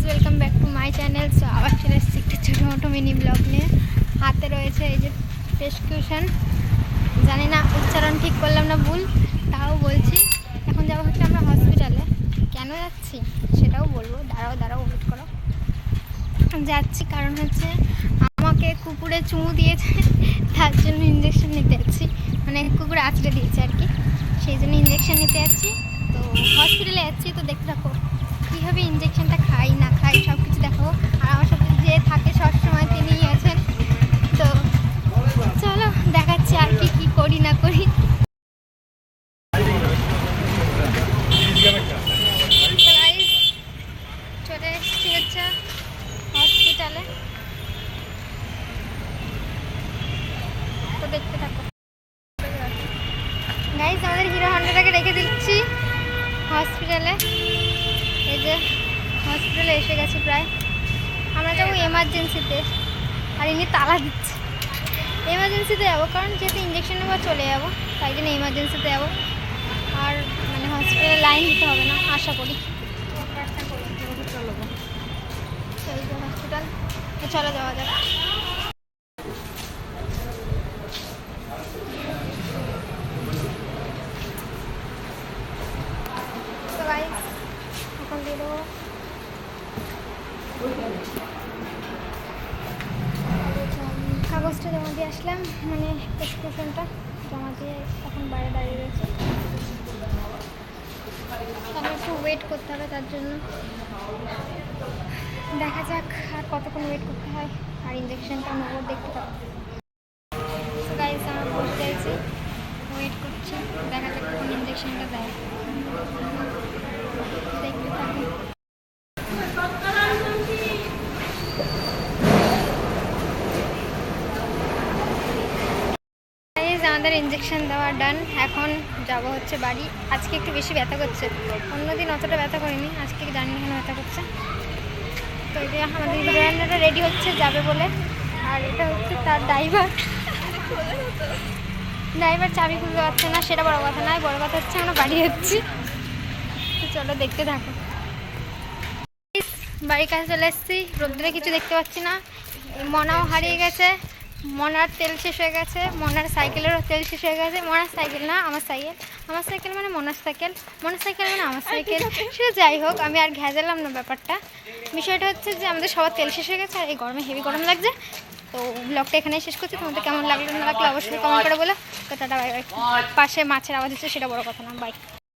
Welcome back to my channel. So আবার চলে এসেছি একটা ছোটো মোটো মিনি ব্লগ নিয়ে। হাতে রয়েছে এই যে প্রেসক্রিপশন, জানি না উচ্চারণ ঠিক করলাম না ভুল, তাও বলছি। এখন যাওয়া হচ্ছে আমরা হসপিটালে। কেন যাচ্ছি সেটাও বলবো, দাঁড়াও ওয়েট করো। যাচ্ছি কারণ হচ্ছে আমাকে কুকুরে চুমু দিয়েছে, তার জন্য ইঞ্জেকশন নিতে যাচ্ছি। মানে কুকুরে আঁচড়ে দিয়েছে আর কি, সেই জন্য ইঞ্জেকশন নিতে যাচ্ছি। তো হসপিটালে যাচ্ছি, তো দেখতে থাকো কীভাবে ইঞ্জেকশনটা খাই না খাই সব কিছু দেখাবো। আর আমার সাথে যে থাকে সবসময় তিনিই আছেন। তো চলো দেখাচ্ছি আর কি করি না করি। চলে এসেছি হচ্ছে হসপিটালে, তো দেখতে থাকো। গাইজ আমাদের হিরো হন্ডাটাকে রেখে দিচ্ছি হসপিটালে। এই যে হসপিটালে এসে গেছি প্রায়। আমরা যাবো এমার্জেন্সিতে, আর ইনি তালা দিচ্ছে। এমার্জেন্সিতে যাবো কারণ যেহেতু ইঞ্জেকশন নেবো চলে যাবো, তাই জন্য এমার্জেন্সিতে যাবো। আর মানে হসপিটালে লাইন দিতে হবে না আশা করি। হসপিটাল তো চলে যাওয়া যাক। তো গাইস এখন দিয়ে দেবো। কাগজটা জমা দিয়ে আসলাম, মানে প্রেসক্রিপশনটা জমা দিয়ে এখন বাইরে দাঁড়িয়ে রয়েছে। আমি একটু ওয়েট করতে হবে, তার জন্য দেখা যাক আর কতক্ষণ ওয়েট করতে হয়। আর ইঞ্জেকশনটা নেবো, দেখতে পাবো। তো গাইস আমরা বসে যাচ্ছি, ওয়েট করছি, দেখা যাক কখন ইঞ্জেকশনটা দেয়, দেখতে থাকি। আমাদের ইঞ্জেকশন দেওয়া ডান, এখন যাব হচ্ছে বাড়ি। আজকে একটু বেশি ব্যথা করছে, অন্যদিন অতটা ব্যথা করিনি, আজকে জানি না কেন ব্যথা করছে। তো এই যে আমাদের হিরোইনটা রেডি হচ্ছে যাবে বলে, আর এটা হচ্ছে তার ড্রাইভার চাবি খুলতে পারছে না, সেটা বড় কথা নয়, বড় কথা হচ্ছে আমরা বাড়ি যাচ্ছি। তো চলো দেখতে থাকো। বাড়ির কাছে চলে এসেছি, রোদ্দুরে কিছু দেখতে পাচ্ছি না। মনাও হারিয়ে গেছে, মনার তেল শেষ হয়ে গেছে, মনার সাইকেলেরও তেল শেষ হয়ে গেছে। মনার সাইকেল না, আমার সাইকেল মানে মনার সাইকেল মানে আমার সাইকেল, সেটা যাই হোক, আমি আর ঘেঁজালাম না ব্যাপারটা। বিষয়টা হচ্ছে যে আমাদের সবার তেল শেষ হয়ে গেছে, আর এই গরমে হেভি গরম লাগছে। তো ব্লগটা এখানেই শেষ করছি। তোমাদের কেমন লাগলো না লাগলো অবশ্যই কমেন্ট করে বলো। তো টাটা, বাই বাই। পাশে মাছের আওয়াজ হচ্ছে, সেটা বড় কথা না, বাই।